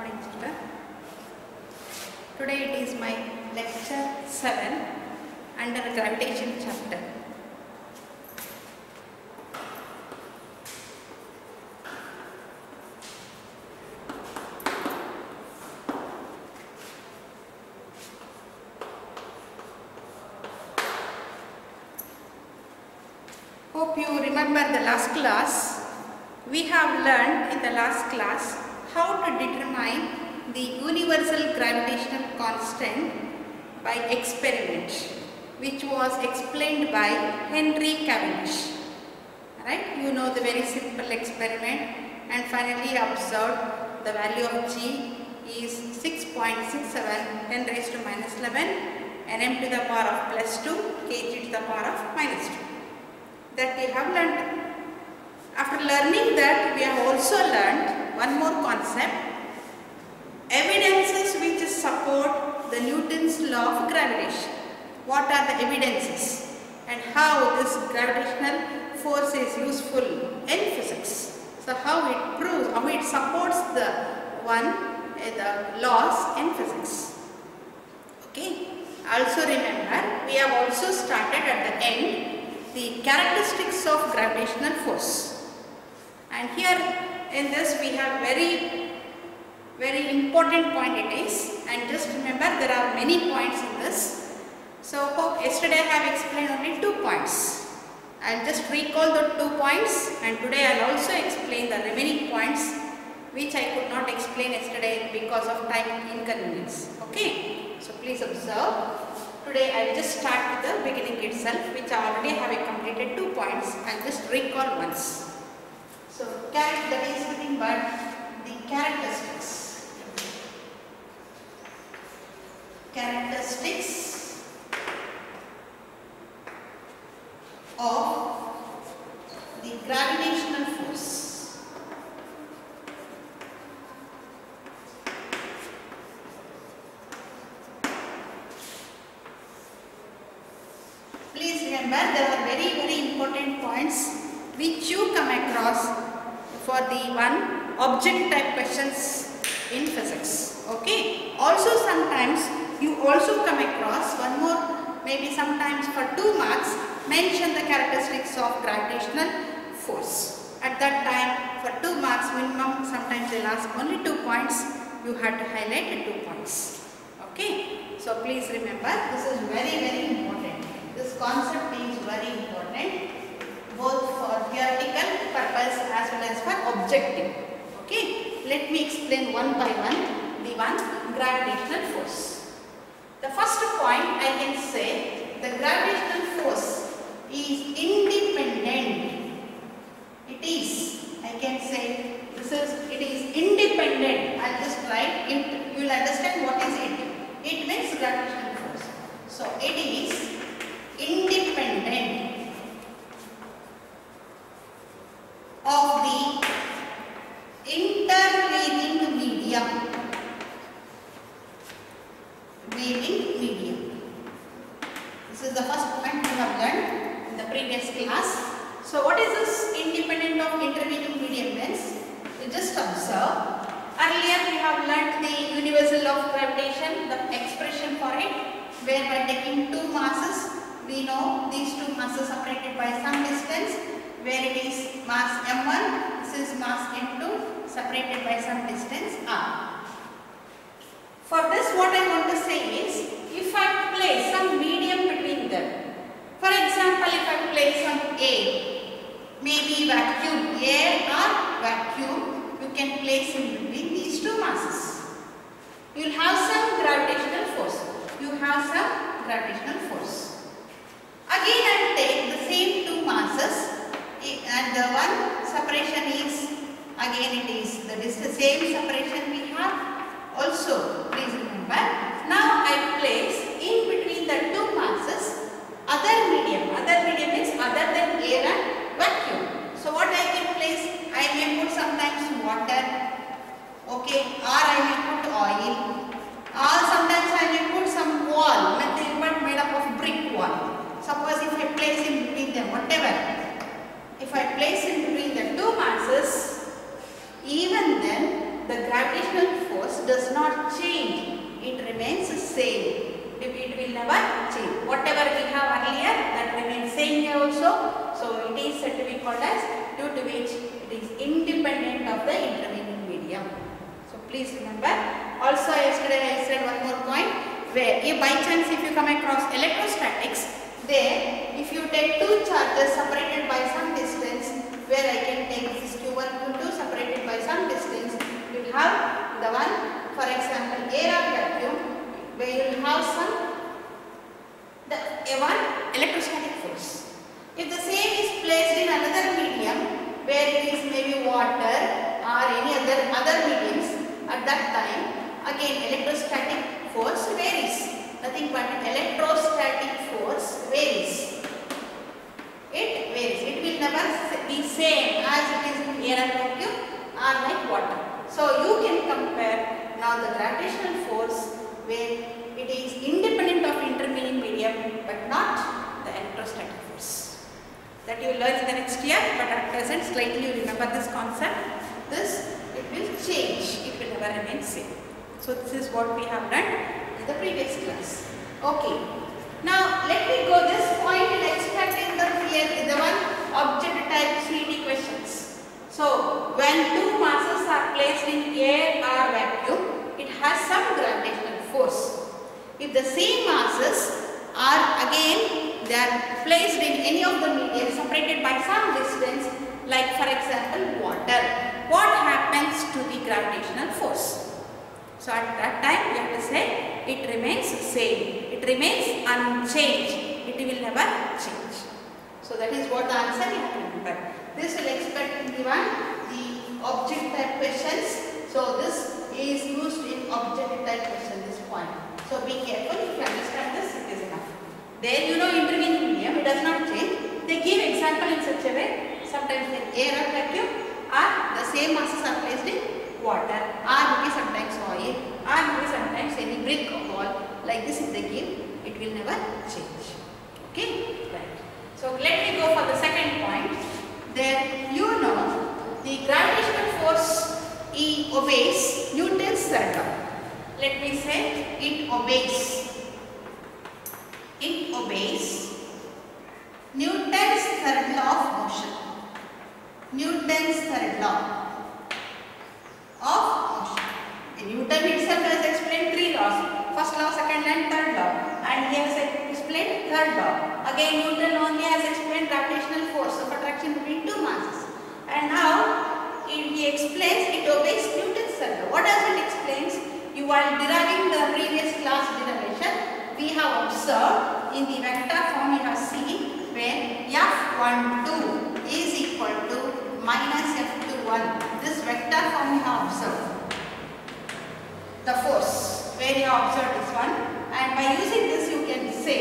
morning, children. Today it is my lecture 7 under gravitation chapter. Hope you remember the last class. We have learned in the last class how to determine the universal gravitational constant by experiment, which was explained by Henry Cavendish. Right? You know the very simple experiment, and finally observed the value of G is 6.67 10 raised to minus 11 Nm to the power of plus 2 kg to the power of minus 2. That we have learned. After learning that, we have also learned one more concept, evidences which support the Newton's law of gravitation. What are the evidences and how this gravitational force is useful in physics? So how it proves, how it supports the laws in physics. Okay. Also remember, we have also started at the end the characteristics of gravitational force. And here in this we have very important point it is, and just remember there are many points in this. So hope yesterday I have explained only 2 points. I will just recall the 2 points, and today I will also explain the remaining points which I could not explain yesterday because of time inconvenience. Okay, so please observe. Today I will just start with the beginning itself, which I already have completed 2 points, and just recall once. So that is nothing but the characteristics. Characteristics of the gravitational force. Please remember, there are very important points which you come across for the object type questions in physics. Okay. Also sometimes you also come across one more, maybe sometimes for 2 marks, mention the characteristics of gravitational force. At that time for 2 marks minimum, sometimes they will ask only 2 points, you have to highlight 2 points. Okay. So please remember, this is very important. This concept is very important, both for theoretical purpose as well as for objective. Okay, let me explain one by one the gravitational force. The first point I can say, the gravitational force is independent. It is, I can say, it is independent. I will just write it, you will understand what is it. It means gravitational force. So it is independent of the intervening medium. This is the first point we have learned in the previous class. So what is this independent of intervening medium means? You just observe. Earlier we have learned the universal law of gravitation, the expression for it, where by taking 2 masses, we know these 2 masses separated by some distance, where it is mass m1, this is mass m2, separated by some distance r. For this, what I want to say is, if I place some medium between them, for example, if I place some A, maybe vacuum, air or vacuum, you can place in between these 2 masses. You will have some gravitational force. Again, I will take the same 2 masses, and the one separation is, again it is the same separation we have. Also, please remember, now I place in between the 2 masses other medium means other than air and vacuum. So what I can place, I may put sometimes water, okay, or I may put oil, or sometimes I may put some wall, nothing but made up of brick wall. Suppose if I place in between them, whatever, if I place in between the 2 masses, even then the gravitational force does not change. It remains same. It will never change. Whatever we have earlier, that remains same here also. So it is said to be called as, due to which it is independent of the intervening medium. So please remember. Also yesterday I said one more point, where if by chance if you come across electrostatics, there if you take two charges separated by some distance, where I can take this Q1, Q2 separated by some distance, you will have the one, for example, air or vacuum, where you will have the one electrostatic force. If the same is placed in another medium, where it is maybe water or any other mediums, at that time again electrostatic force varies. Nothing but electrostatic force varies. It varies. It will never be same as it is in air and vacuum or like water. So you can compare now the gravitational force where it is independent of intervening medium but not the electrostatic force. That you will learn in the next year, but at present slightly you remember this concept. This, it will change. It will never remain same. So this is what we have done in the previous class. Okay. Now let me go this point and expect in the one object type 3D questions. So when two masses are placed in air or vacuum, it has some gravitational force. If the same masses are again they are placed in any of the media separated by some distance, like for example water, what happens to the gravitational force? So at that time we have to say it remains same. It remains unchanged. It will never change. So that is what the answer you have to remember. This will expect in the object type questions. So this is used in object type question, this point. So be careful. If you understand this, it is enough. There you know intervening medium, it does not change. They give example in such a way. Sometimes in air or vacuum, or the same masses are placed in water, or maybe sometimes oil, or maybe sometimes any brick or wall. Like this if they give, it will never change. Okay? Right. So let me go for the second point. There you know the gravitational force obeys Newton's third law. Let me say it obeys Newton's third law of motion. Newton's third law of motion. Newton itself has explained three laws. First law, second and third law. And he has explained third law. Again Newton only has explained gravitational force of attraction between two masses. And now he explains it obeys Newton's third law. What does it explain? You are deriving the previous class derivation. We have observed in the vector form you have seen when F12 is equal to minus F21. This vector form you have observed. The force where you have observed this one, and by using this you can say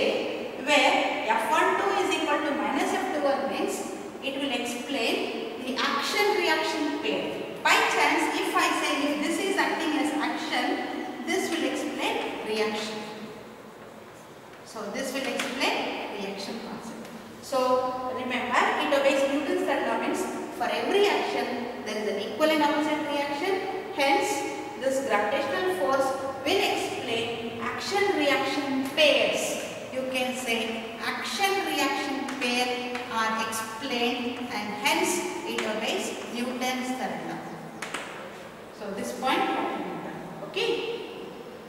where F12 is equal to minus F21 means it will explain the action-reaction pair. By chance if I say if this is acting as action, this will explain reaction. So this will explain reaction concept. So remember it obeys Newton's third law means for every action there is an equal and opposite reaction. Hence this gravitational force will explain action-reaction pairs. You can say action-reaction pair are explained and hence it obeys Newton's third law. So this point you have to remember. Okay.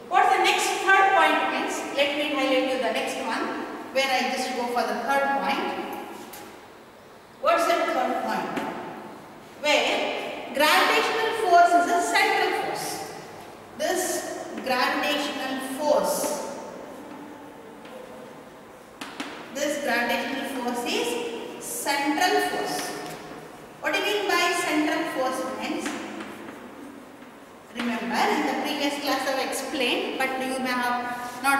What's the next third point means? Let me highlight you the next one where I just go for the third point. What's the third point? Where gravitational force is a central force. This gravitational force is central force. What do you mean by central force means? Remember in the previous class I have explained, but you may have not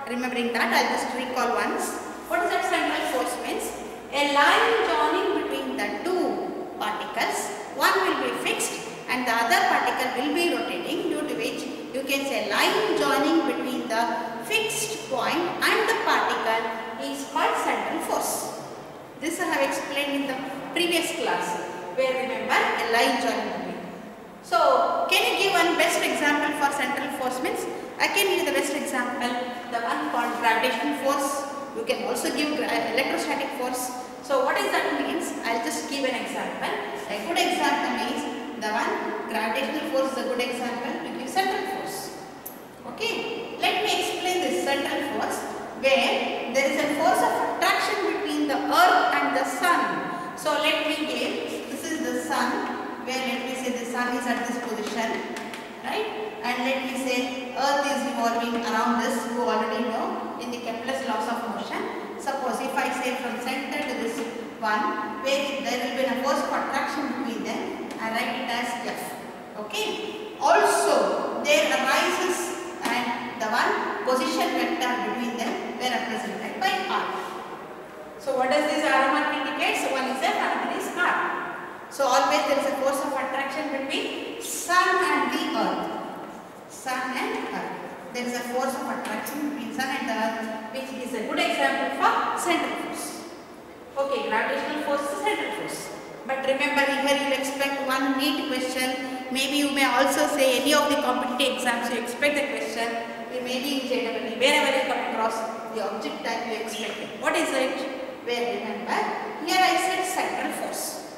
remembering that. I will just recall once. What is that central force means? A line joining between the two particles, one will be fixed and the other particle will be rotating, due to which you can say line joining between the fixed point and the particle is called central force. This I have explained in the previous class, where remember a line joining between. So can you give one best example for force means I can give the best example, the one called gravitational force. You can also give electrostatic force. So what is that means? I'll just give an example. A good example is the one gravitational force is a good example to give central force. Okay, let me explain this central force where there is a force of attraction between the earth and the sun. So let me give, this is the sun, where let me say the sun is at this position, right? And let me say earth is revolving around this, you already know in the Kepler's laws of motion. Suppose if I say from center to this one, where there will be a force of attraction between them, I write it as F. Okay. Also, there arises and the one position vector between them were represented by R. So what does this arrow mark indicate? So one is F, another is R. So always there is a force of attraction between sun and the earth. Sun and earth. There is a force of attraction between sun and the earth, which is a good example for central force. Okay, gravitational force is central force. But remember, here you will expect one neat question. Maybe you may also say any of the competitive exams you expect the question. Maybe in JEE, wherever you come across the object type you expect it. What is it? Where remember, here I said central force.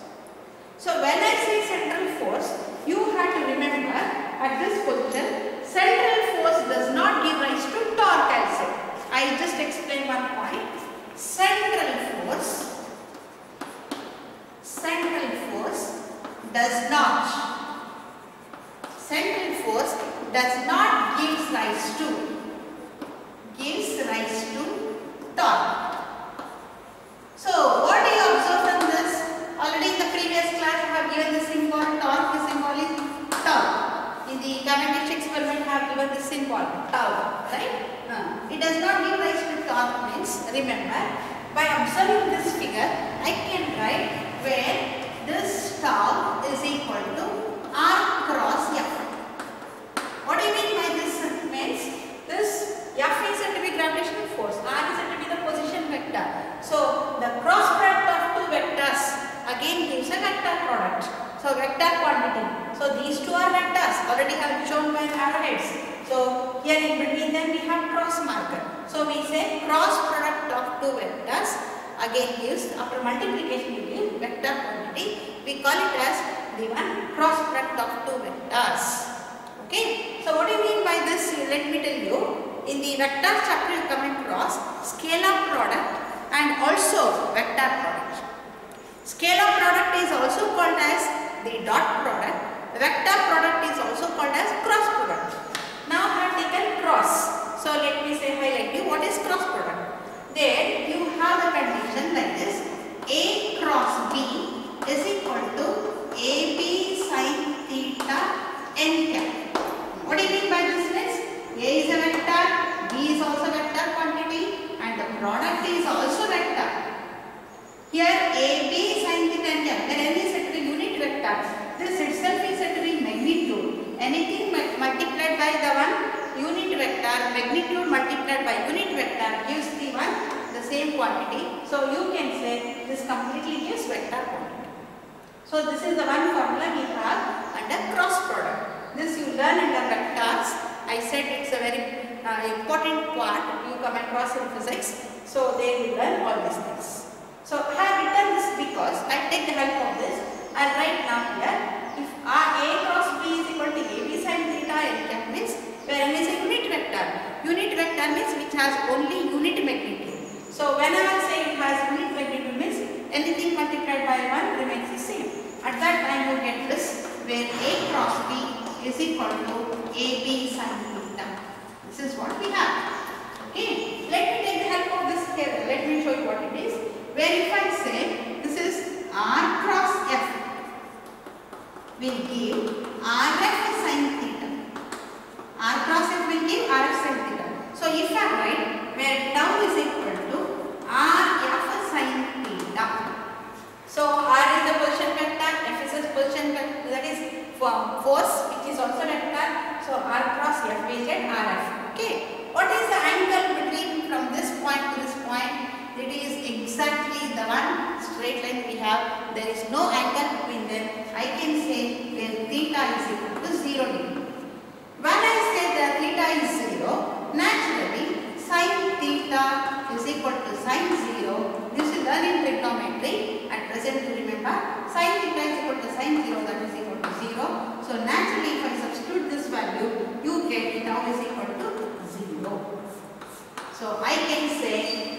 So when I say central force, you have to remember at this position, central force does not give rise to torque, I said. I just explain one point. Central force does not gives rise to torque. So what do you observe from this? Already in the previous class I have given the symbol torque. The symbol is tau. In the kinetic experiment I have given the symbol tau, right? It does not give rise to torque means, remember, by observing this figure I can write where this tau is equal to R cross F. What do you mean by this? Means this F is said to be gravitational force, R is said to be the position vector. So the cross product of two vectors again gives a vector product. So vector quantity. So these two are vectors, already I have shown by arrowheads. So here in between them we have cross marker. So we say cross product of two vectors again gives, after multiplication we give vector quantity. We call it as the one cross product of two vectors. Okay. So what do you mean by this? Let me tell you. In the vector chapter you come across scalar product and also vector product. Scalar product is also called as the dot product. Vector product is also called as cross product. Now I have taken cross. So let me say highlight you what is cross product. There you have the condition like this. A cross B is equal to AB sin theta n cap. What do you mean by this means? A is a vector, B is also vector quantity and the product is also vector. Here AB sin theta n cap, where n is said to be unit vector. This itself is said to be magnitude. Anything multiplied by the one unit vector, magnitude multiplied by unit vector gives the same quantity. So you can say this completely gives vector quantity. So this is the one formula we have under cross product. This you learn under vectors. I said it's a very important part you come across in physics. So there you learn all these things. So I have written this because I take the help of this. I write now here if A cross B is equal to AB sin theta n cap means where n is a unit vector. Unit vector means which has only unit magnitude. So whenever I say it has unit magnitude means anything multiplied by 1 remains the same. At that time you get this where A cross B is equal to AB sin theta. This is what we have. Okay. Let me take the help of this here. Let me show you what it is. Where if I say this is R cross F will give RF sin theta. R cross F will give RF sin theta. So if I write where tau is equal to RF sin theta. So R is the position vector, F is the position vector, that is force which is also vector. So R cross F will get RF. Okay. What is the angle between from this point to this point? It is exactly the one straight line we have. There is no angle between them. I can say where theta is equal to 0 degree.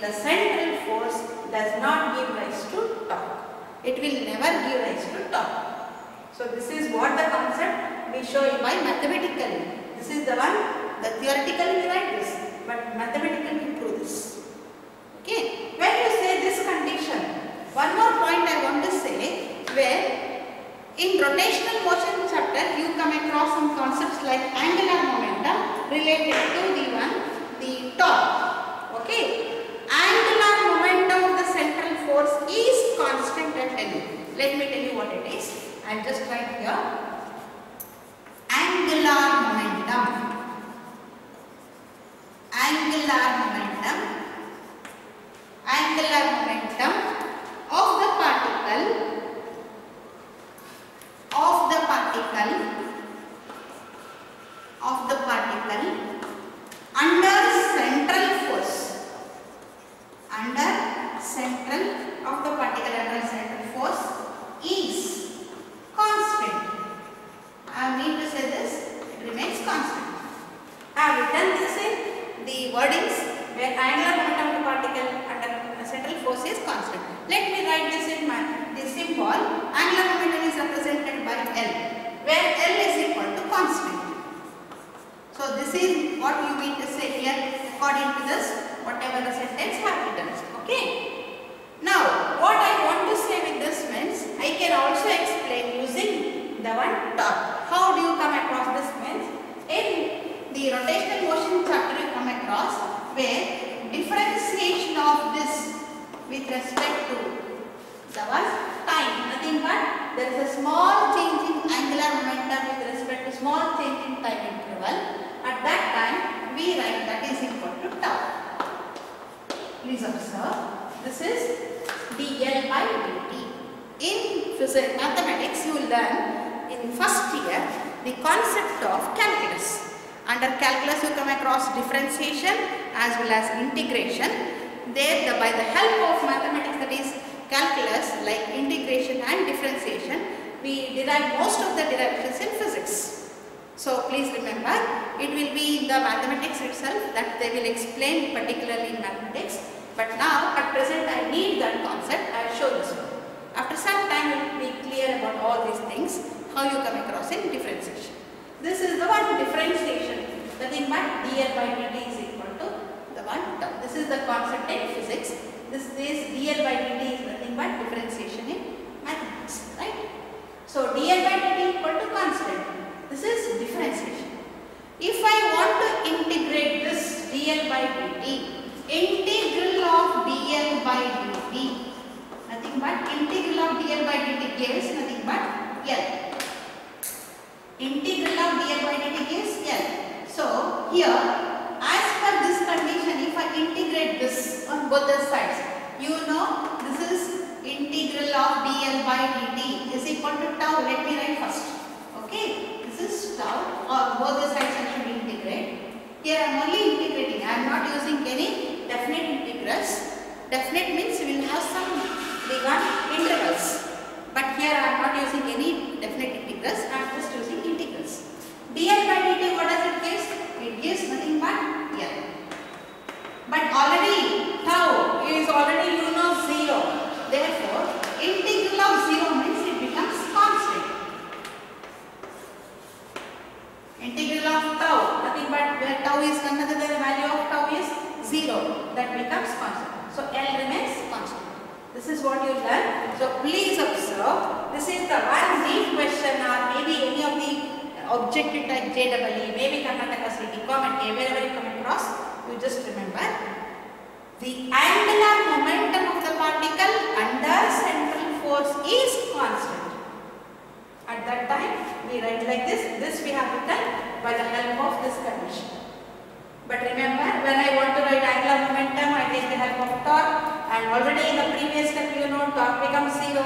the central force does not give rise to torque. It will never give rise to torque. So this is what the concept we show you by mathematically. This is the one, the theoretically we write this, but mathematically we prove this. Okay. When you say this condition, one more point I want to say, where in rotational motion chapter you come across some concepts like angular momentum related to the torque. Okay. Angular momentum of the central force is constant at L. Let me tell you what it is. I'll just write here. Angular momentum. Angular momentum. Angular momentum of the particle under central force. Under central of the particle under central force is constant. I mean to say this, it remains constant. I have written this in the wordings where angular momentum of the particle under central force is constant. Let me write this in this symbol. Angular momentum is represented by L, where L is equal to constant. So this is what you mean to say here according to this, whatever the sentence have written. Okay. Now, what I want to say with this means, I can also explain using the one torque. How do you come across this means? In the rotational motion chapter you come across where differentiation of this with respect to the one time. Nothing but there is a small change in angular momentum with respect to small change in time interval. At that time, we write that is equal to tau. Please observe, this is dl by dt. In physics, mathematics, you will learn in first year the concept of calculus. Under calculus, you come across differentiation as well as integration. There, by the help of mathematics, that is calculus, like integration and differentiation, we derive most of the derivations in physics. So please remember, it will be in the mathematics itself that they will explain particularly in mathematics. But now at present I need that concept, I will show this one. After some time it will be clear about all these things, how you come across in differentiation. This is the one differentiation, nothing but dl by dt is equal to the one term. This is the concept in physics. This dl by dt is nothing but differentiation in mathematics, right? So dl by dt equal to constant. This is differentiation. If I want to integrate this dl by dt, integral of dl by dt, nothing but integral of dl by dt gives nothing but L. Integral of dl by dt gives L. So here, as per this condition, if I integrate this on both the sides, you know this is integral of dl by dt is equal to tau. Let me write first. Okay. This is tau, or both the sides I should integrate. Here I am only integrating, I am not using any definite integrals. Definite means we will have some intervals. But here I am not using any definite integrals, I am just using integrals. dl by dt, what does it give? It gives nothing but L. But already tau is already 0. Therefore, integral of 0 means it becomes constant. Integral of tau, nothing but where tau is none other than the value of tau is 0, that becomes constant. So L remains constant. This is what you learn. So please observe, this is the one brief question or maybe any of the objective type JEE, maybe Karnataka City, comment, wherever you come across, you just remember. The angular momentum of the particle under central force is constant. At that time, we write like this. This we have written by the help of this condition. But remember, when I want to write angular momentum, I take the help of torque. And already in the previous step, you know, torque becomes 0.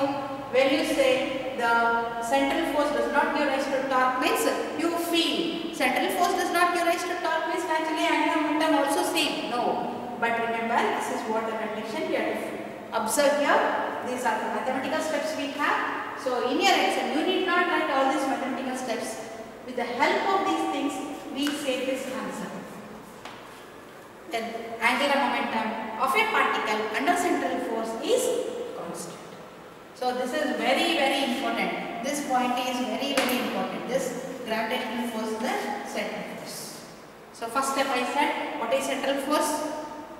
When you say the central force does not give rise to torque, means you feel central force does not give rise to torque, means naturally angular momentum also same. No. But remember, this is what the condition we have to observe here. These are the mathematical steps we have. So in your exam, you need not write all these mathematical steps. With the help of these things, we say this answer. then angular momentum of a particle under central force is constant. So this is very important. This point is very important. This gravitational force is the central force. So first step I said, what is central force?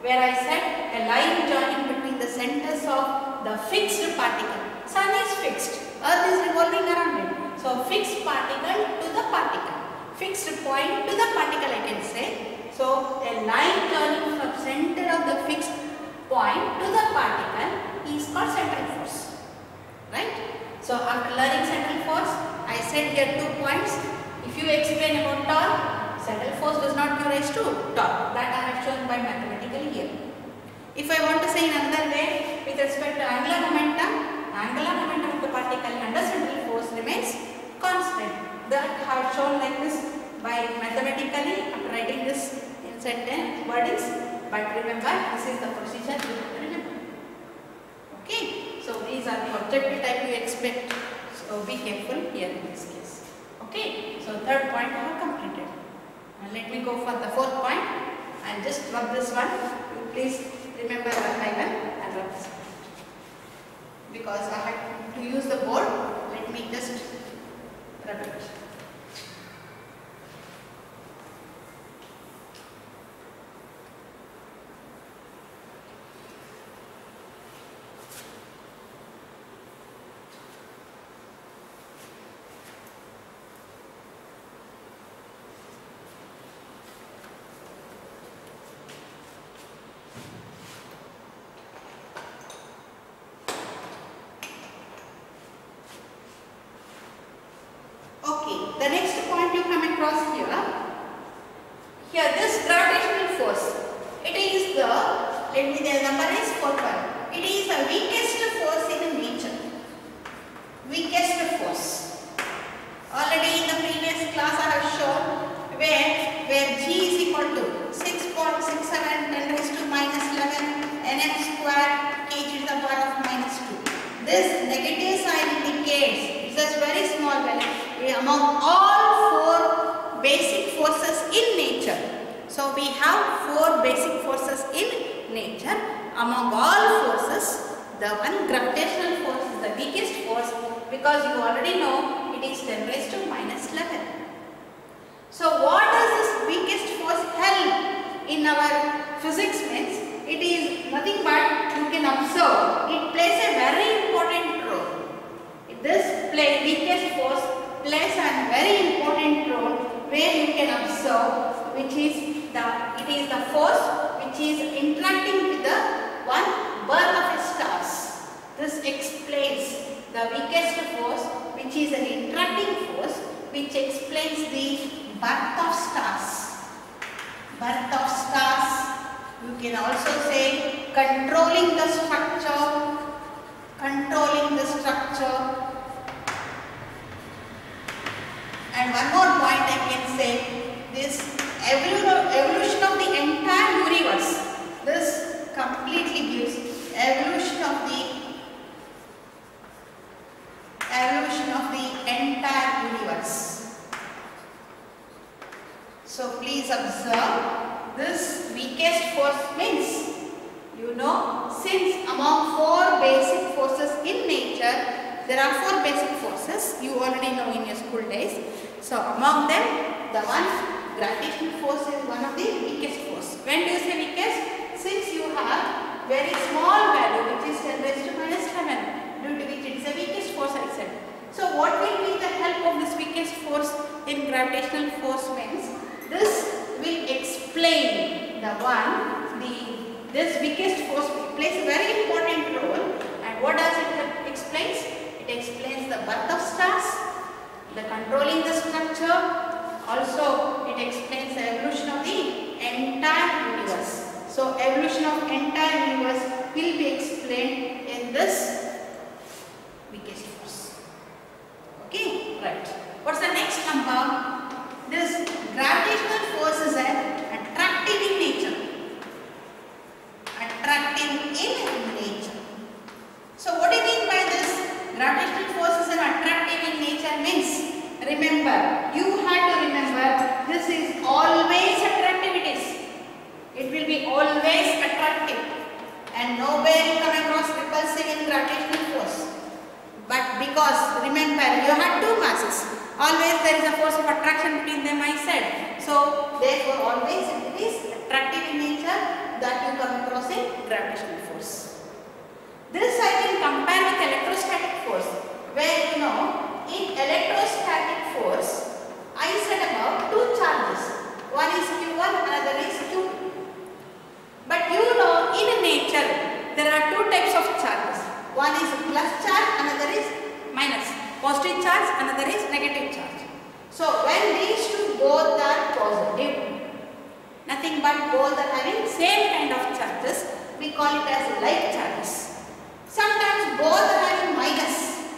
Where I said a line joining between the centers of the fixed particle. Sun is fixed, Earth is revolving around it. So fixed particle to the particle, fixed point to the particle I can say. So a line joining from center of the fixed point to the particle is called central force. Right? So after learning central force, I said here 2 points. If you explain about torque, central force does not give rise to torque. That I have shown by mathematically here. If I want to say in another way, with respect to angular momentum of the particle under central force remains constant. That I have shown like this by mathematically after writing this in certain wordings. But remember, this is the procedure you have to remember. Okay. So these are the objective type you expect. So be careful here in this case. Okay. So third point I have completed. And let me go for the fourth point. And just rub this one. You please remember one by one and rub this one. Because I have to use the board. Let me just rub it. The next point you come across here this gravitational force, it is the, the number is 4.1. It is the weakest force in nature. Weakest force. Already in the previous class I have shown where G is equal to 6.67 10 raised to minus 11 nm square kg to the power of minus 2. This negative sign indicates it's a very small value among all 4 basic forces in nature. So we have 4 basic forces in nature. Among all forces, the one gravitational force is the weakest force because you already know it is 10 raised to minus 11. So what does this weakest force help in our physics means? It is nothing but you can observe. It plays a very important role. This weakest force plays a very important role where you can observe which is the force which is interacting with the one birth of a stars. This explains the weakest force which is an interacting force which explains the birth of stars. Birth of stars. You can also say controlling the structure. Controlling the structure. And one more point I can say, this evolution of the entire universe. This completely gives evolution of the entire universe. So please observe this weakest force means, since among 4 basic forces in nature, there are 4 basic forces you already know in your school days. So among them, the one gravitational force is one of the weakest force. When do you say weakest? Since you have very small value which is 10 raised to minus 7, due to which it is the weakest force I said. So what will be the help of this weakest force in gravitational force means? This will explain this weakest force plays a very important role. And what does it explains? It explains the birth of stars, the controlling the structure, also it explains the evolution of the entire universe. So evolution of entire universe will be explained in this weakest force. Okay, right. What's the next number? This gravitational force is attractive in nature. Attractive in nature. So what do you mean by this? Gravitational force is attractive in nature means, remember, you have to remember this is always attractive. It will be same I said. So therefore always it is attractive in nature that you come across a gravitational force. This I can compare with electrostatic force, where you know in electrostatic force I said about two charges. One is Q1, another is Q2. But you know in nature there are two types of charges. One is plus charge, another is minus. Positive charge, another is negative charge. So when these two both are positive, nothing but both are having same kind of charges, we call it as like charges. Sometimes both are having minus.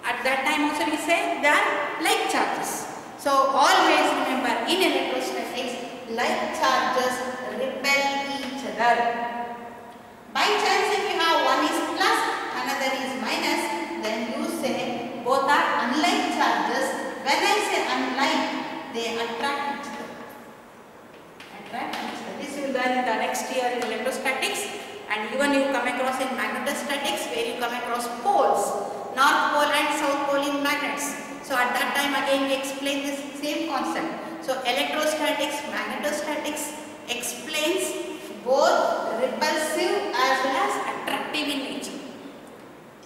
At that time also we say they are like charges. So always remember in electrostatics, like charges repel each other. By chance if you have one is plus, another is minus, then you say both are unlike charges. When I say unlike, they attract each other. This you will learn in the next year in electrostatics, and even you come across in magnetostatics where you come across poles, north pole and south pole in magnets. So at that time again we explain this same concept. So electrostatics, magnetostatics explains both repulsive as well as attractive in nature.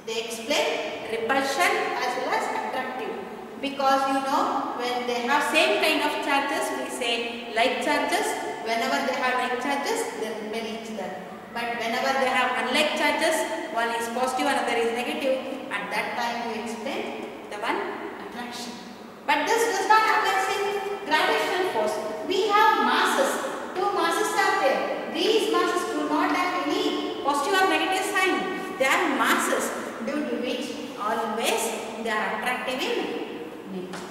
They explain repulsion as well as attractive. Because you know when they have same kind of charges we say like charges. Whenever they have like charges they repel each other. But whenever they have unlike charges, one is positive, another is negative, at that time we explain the one attraction. But this does not happen in gravitational force. We have masses. Two masses are there. These masses do not have any positive or negative sign. They are masses due to which always they are attractive in nature.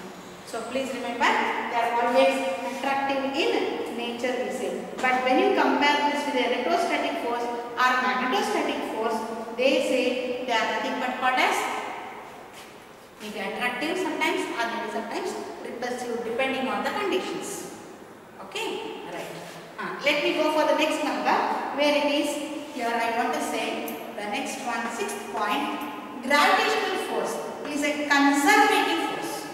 So please remember they are always attractive in nature we say. But when you compare this with the electrostatic force or magnetostatic force, they say they are nothing but called as maybe attractive sometimes or maybe sometimes repulsive depending on the conditions. Okay, right. Let me go for the next number where it is here I want to say the next one, 6th point. Gravitational force is a conservative force.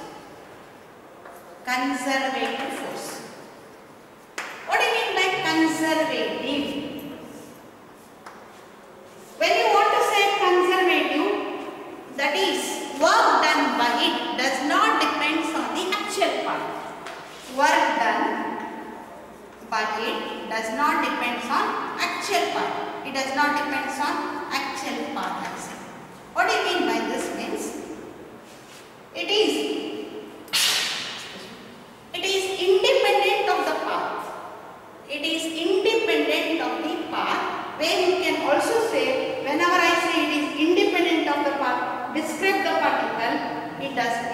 Conservative force. What do you mean by conservative? When you want to say conservative, that is work done by it does not depend on the actual part. Work done by it does not depend on actual part. It does not depend on actual part. What do you mean by this means? It is independent of the path. It is independent of the path, where you can also say, whenever I say it is independent of the path, describe the particle, it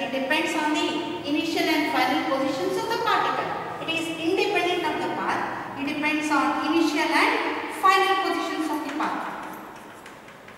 depends on the initial and final positions of the particle. It is independent of the path, it depends on initial and final positions of the path.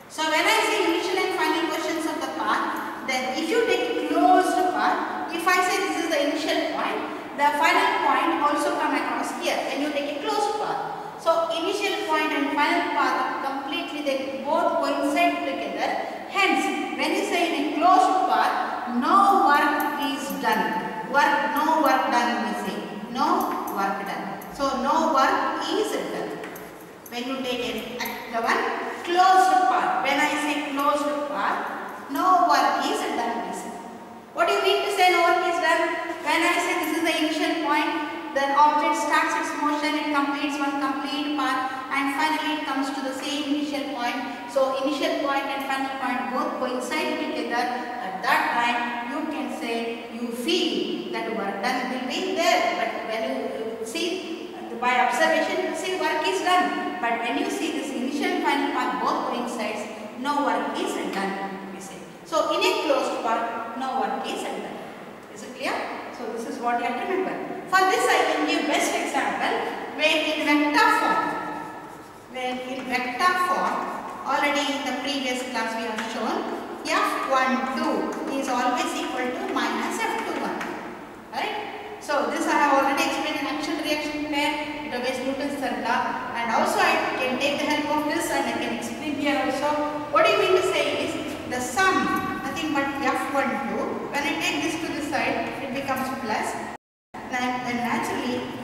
So when I say initial and final positions of the path, then if you take closed path, if I say this is the initial point, the final point also come across here when you take a closed path. So initial point and final path completely they both coincide together. Hence, when you say in a closed path, no work is done. No work done we say. No work done. So no work is done. When you take the one closed path. When I say closed path, no work is done we say. What do you mean to say no work is done? When I say this is the initial point, the object starts its motion, it completes one complete path and finally it comes to the same initial point. So initial point and final point both coincide together. At that time you can say you feel that work done will be there. But when you see by observation you see work is done. But when you see this initial and final path both coincides, no work is done we say. So in a closed path no work is done. Is it clear? So this is what you have to remember. For this I can give best example where in vector form. Already in the previous class we have shown F12 is always equal to minus F21. Right? So this I have already explained in action reaction pair. It obeys Newton's third law, and also I can take the help of this and I can explain here also. What do you mean to say is the sum, nothing but F12. When I take this to this side, it becomes plus. And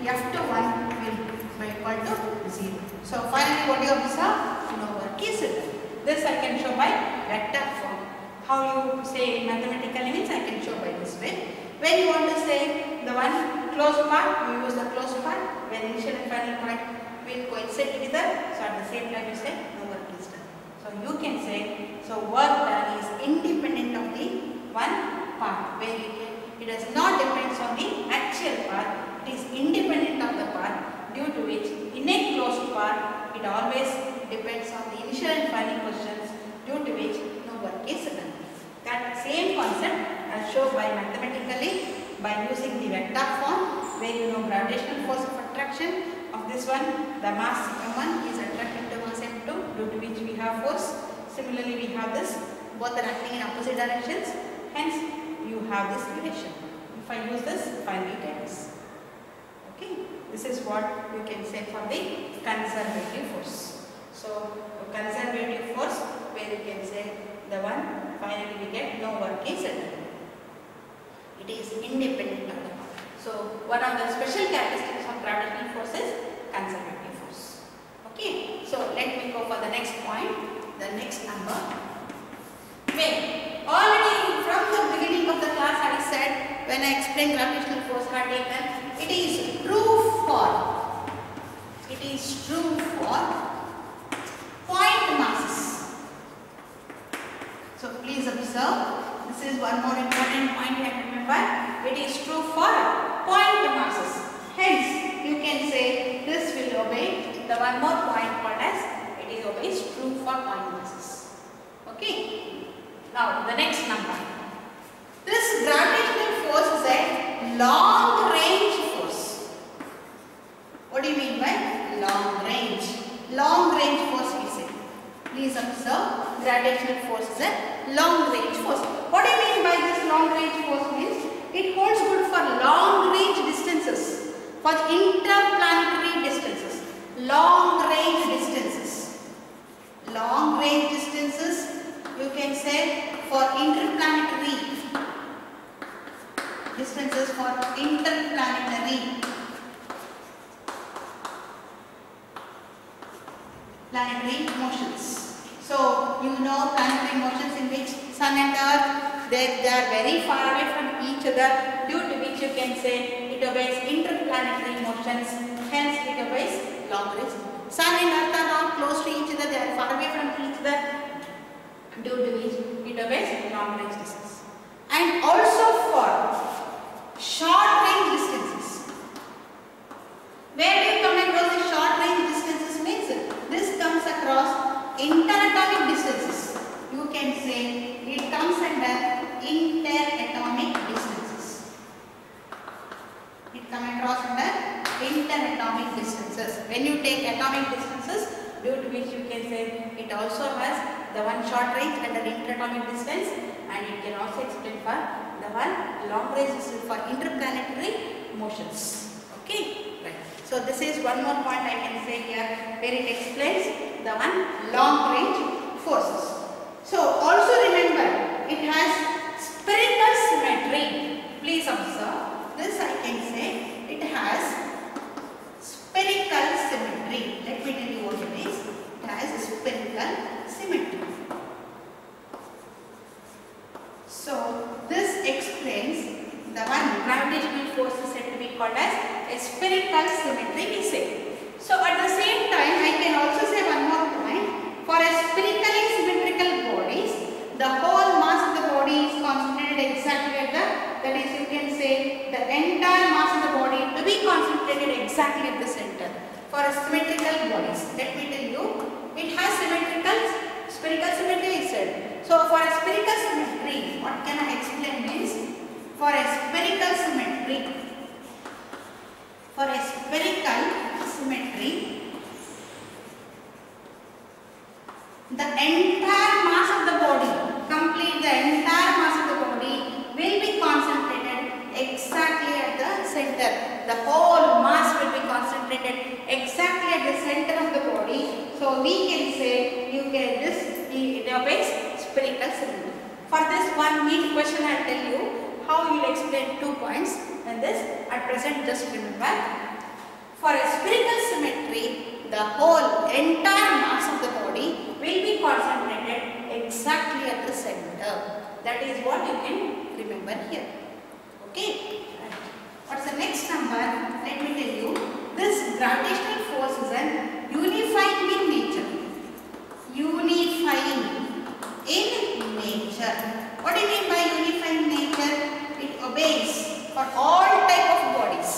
F to 1 will be equal to 0. So finally what you observe? No work is done. This I can show by vector form. How you say mathematically means I can show by this way. When you want to say the one closed part, you use the closed part. When initial and final point will coincide together, so at the same time you say no work is done. So you can say, so work done is independent of the one part, where it does not depend on the actual part, it is independent of the part, due to which in a closed part it always depends on the initial and final questions, due to which no work is done. That same concept I show by mathematically by using the vector form, where you know gravitational force of attraction of this one, the mass m1 is attracted to mass m2, due to which we have force. Similarly we have this, both are acting in opposite directions, hence you have this relation. If I use this, finally get this. Okay, this is what you can say for the conservative force. So conservative force, where you can say the one finally we get no work is done. It is independent of the part. So one of the special characteristics of gravitational force is conservative force. Okay, so let me go for the next point, the next number. Where already from the beginning of the class I said, when I explained gravitational force I had taken, it is true for point masses. So please observe, this is one more important point you have to remember. It is true for point masses. Hence you can say this will obey the one more point called as it is always true for point masses. Okay. Now the next number. This gravitational force is a long range force. What do you mean by long range? Long range force we say. Please observe, gravitational force is a long range force. What do you mean by this long range force means? It holds good for long range distances, for interplanetary distances, long range distances. Long range distances you can say for interplanetary distances, for interplanetary motions. So you know planetary motions in which Sun and Earth, they are very far away from each other, due to which you can say it obeys interplanetary motions, hence it obeys long range. Sun and Earth are not close to each other, they are far away from each other, due to which it obeys long range distance. And also for short range distances. Where do you come across the short range distances means? This comes across interatomic distances. You can say it comes under interatomic distances. It comes across under interatomic distances. When you take atomic distances, due to which you can say it also has the one short range under interatomic distance, and it can also explain for the one long range distance for interplanetary motions. Okay, right. So this is one more point I can say here, where it explains the one long range forces. So also remember, it has spherical symmetry. Please observe, this I can say it has spherical symmetry. Let me tell you what it is. It has spherical symmetry. So this explains the one gravitational force is said to be called as a spherical symmetry we say. So at the same time I can also say one more point. For a spherically symmetrical bodies, the whole mass of the body is concentrated exactly at the, that is you can say the entire mass of the body to be concentrated exactly at the center. For a symmetrical bodies, let me tell you, it has spherical symmetry is said. So for a spherical symmetry, what can I explain means, for a spherical symmetry, the entire mass of the body, the entire mass of the body will be concentrated exactly at the center. The whole mass will be concentrated exactly at the center of the body. So we can say you get this, it obeys spherical symmetry. For this one neat question I will tell you how you will explain 2 points, and this at present just remember For a spherical symmetry, the whole entire mass of the body will be concentrated exactly at the center. That is what you can remember here. Okay. What's the next number? Let me tell you. This gravitational force is an unifying in nature. Unifying in nature. What do you mean by unifying nature? It obeys for all type of bodies.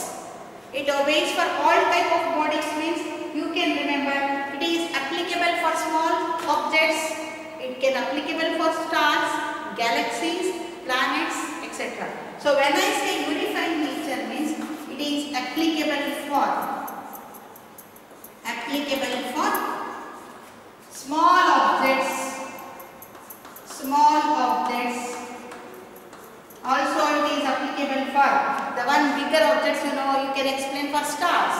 It obeys for all type of bodies means you can remember it is applicable for small objects. It can applicable for stars, galaxies, planets, etc. So when I say unifying nature means it is applicable for small objects. Also it is applicable for the one bigger objects, you know, you can explain for stars.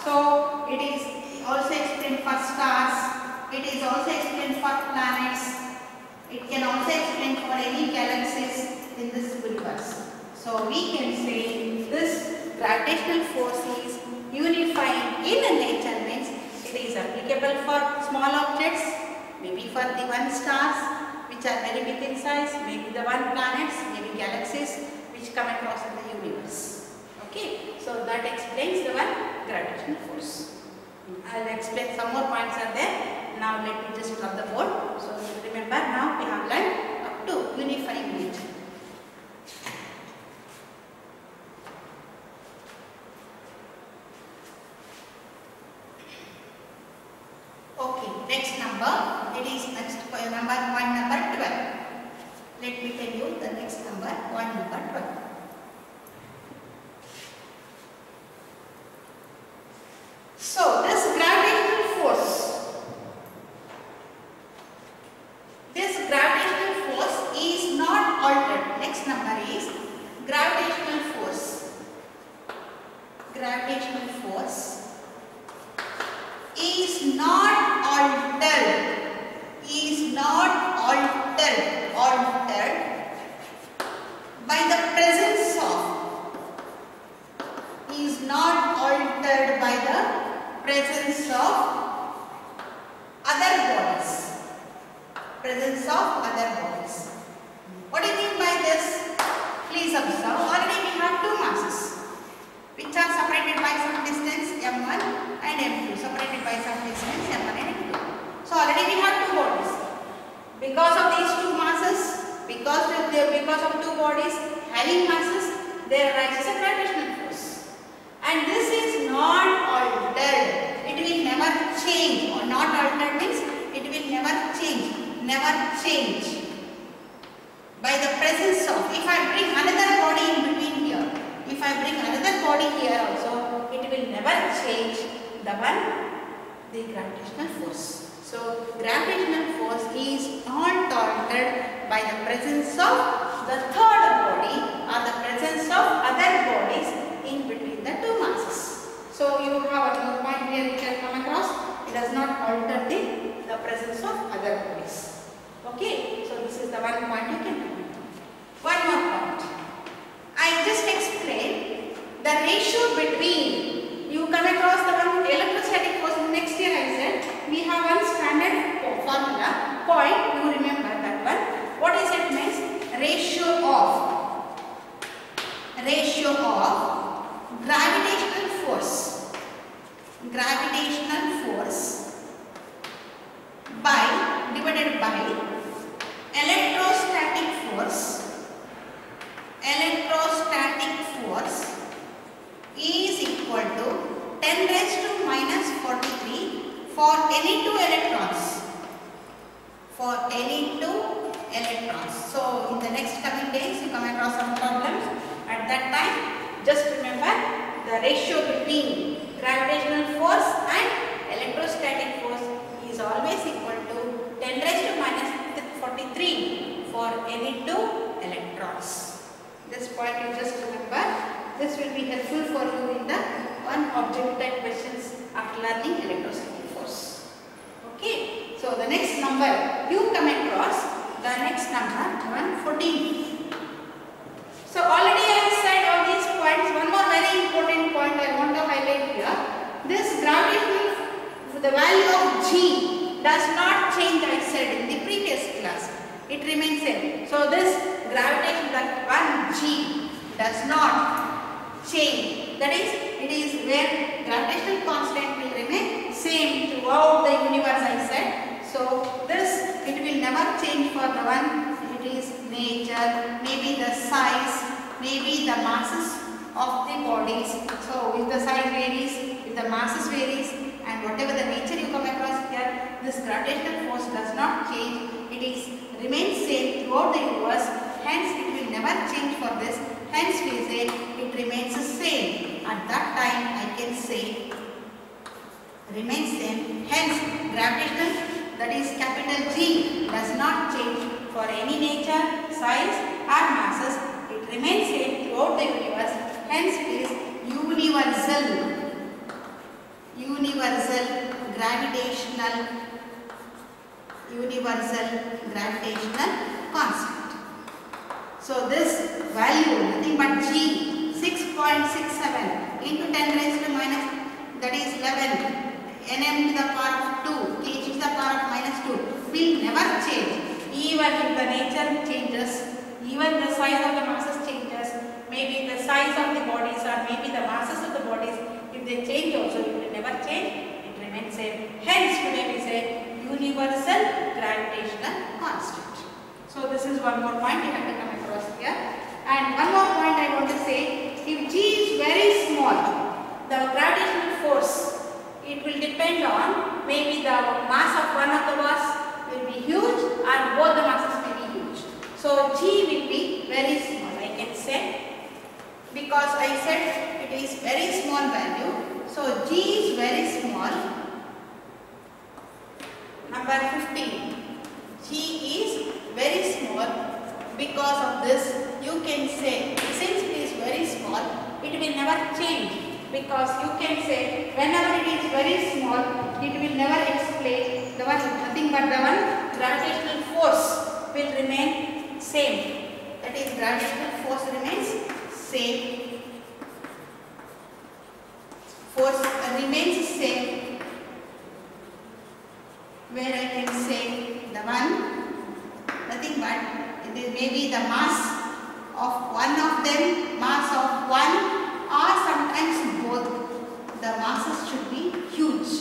So it is also explained for stars. It is also explained for planets. It can also explain for any galaxies in this universe. So we can say this gravitational force is unifying in nature means it is applicable for small objects, maybe for the one stars which are very big in size, maybe the one planets, maybe galaxies which come across in the universe. Okay, so that explains the one gravitational force. I will explain some more points are there. Now let me just drop the board. So remember, now we have learned up to unifying nature. Okay, next number, it is next number 12. Let me tell you the next number, number 12. So this gravitational force is not altered. Next number is gravitational force. Gravitational force is not altered. By the presence of. Is not altered by the presence of other bodies. What do you mean by this? Please observe. Already we have two masses which are separated by some distance m1 and m2. Separated by some distance m1 and m2. So already we have two bodies. Because of these two masses, because of two bodies having masses, there arises a gravitational force. And this is not altered. It will never change. Or not altered means it will never change. By the presence of, if I bring another body in between here, if I bring another body here also, it will never change the gravitational force. So gravitational force is not altered by the presence of the third body or the presence of other bodies in between the two masses. So you have another point here which I come across. It does not alter the presence of other bodies. Okay, so this is the one point you can remember. One more point. I just explained the ratio between, you come across the one electrostatic force. Next year I said we have one standard formula point, you remember that one. What is it means? Ratio of gravitational force divided by electrostatic force is equal to 10 raised to minus 43 for any two electrons. So in the next coming days you come across some problems. At that time, just remember the ratio between gravitational force and electrostatic force is always equal to 10 raised to minus 43 for any two electrons. This point you just remember. This will be helpful for you in the one object type questions after learning electrostatic force. Okay. So the next number you come across, the next number 14. So already I have said all these points. One more very important point I want to highlight here. glass. It remains same. So this gravitation, that 1g does not change. That is, it is where gravitational constant will remain same throughout the universe, I said. So this, it will never change for the one. It is nature, maybe the size, maybe the masses of the bodies. So if the size varies, if the masses varies, and whatever the nature you come across here, this gravitational force does not change. It is remains same throughout the universe. Hence, it will never change for this. Hence, we say it remains the same. At that time, I can say remains same. Hence, gravitational, that is capital G, does not change for any nature, size or masses. It remains same throughout the universe. Hence, it is universal gravitational constant. So this value, nothing but G, 6.67 into 10 raised to minus, that is 11 nm to the power of 2 kg to the power of minus 2 will never change. Even if the nature changes, even the size of the masses changes, maybe the size of the bodies or maybe the masses of the bodies, if they change also, it will never change. It remains same. Hence, today we say universal gravitational constant. So this is one more point you have to come across here. And one more point I want to say, if G is very small, the gravitational force, it will depend on maybe the mass of one of the mass will be huge and both the masses may be huge. So G will be very small, I can say, because I said it is very small value. So G is very small. Number 15, G is very small. Because of this, you can say, since it is very small, it will never change. Because you can say, whenever it is very small, it will never explain the one, nothing but the one gravitational force will remain same. That is, gravitational force remains same. Force remains same. Where I can say the one, nothing but it is maybe the mass of one of them, mass of one, or sometimes both. The masses should be huge.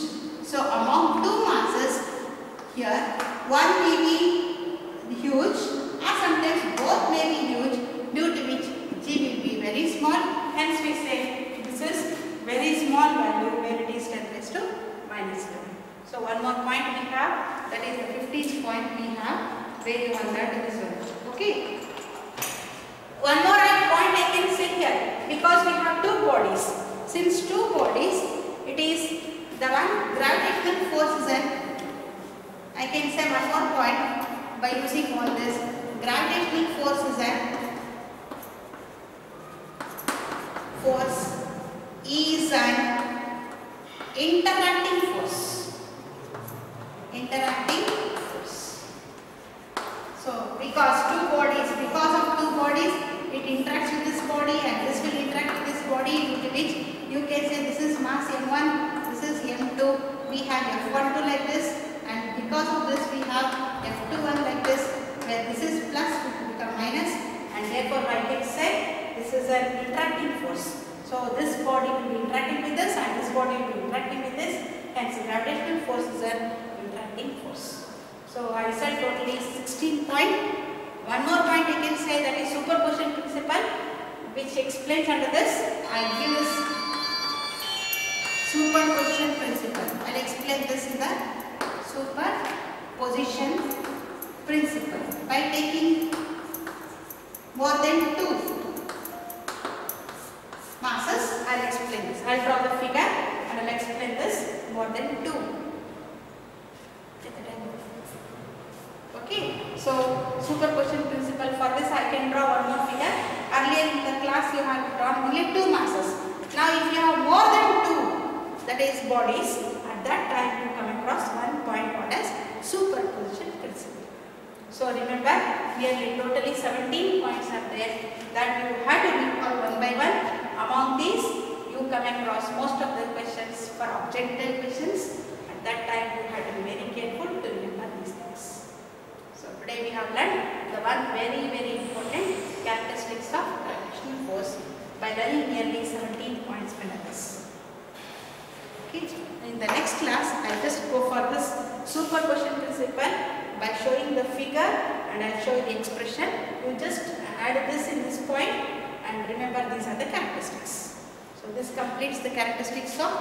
So among two masses here, one may be huge or sometimes both may be huge, due to which G will be very small. Hence we say this is very small value where it is 10 raised to minus 11. So one more point we have, that is the 15th point we have, where you want that in this one. Okay. One more point I can say here, because we have two bodies. Since two bodies, it is the one gravitational force is an, I can say one more point by using all this. Gravitational force is an force is an interacting force. Interacting force. So because of two bodies, it interacts with this body and this will interact with this body, due to which you can say this is mass m1, this is m2, we have f12 like this, and because of this we have f21 like this, where this is plus will become minus, and therefore I can say this is an interacting force. So this body will be interacting with this and this body will be interacting with this, hence gravitational force is an interacting force. So I said totally 16 points. One more point I can say, that is superposition principle, which explains under this. I will give this superposition principle. I will explain this in the superposition principle by taking more than two masses. I will explain this. I will draw the figure and I will explain this more than two. Okay, so superposition principle, for this I can draw one more figure. Earlier in the class you have drawn only two masses. Now if you have more than two, that is bodies, at that time you come across one point called as superposition principle. So remember, nearly totally 17 points are there that you have to recall one by one. Among these you come across most of the questions for objective questions. At that time you have to be very careful to remember these things. So today need points when others. Okay. In the next class, I'll just go for this superposition principle by showing the figure, and I'll show you the expression. You just add this in this point and remember these are the characteristics. So this completes the characteristics of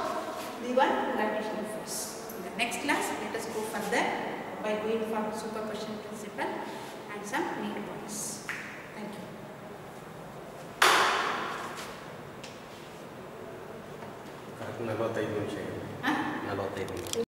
the one gravitational force. In the next class, let us go further by going for superposition principle and some need points. Thank you. Correct. 45 ನಿಮಿಷ. 45 ನಿಮಿಷ.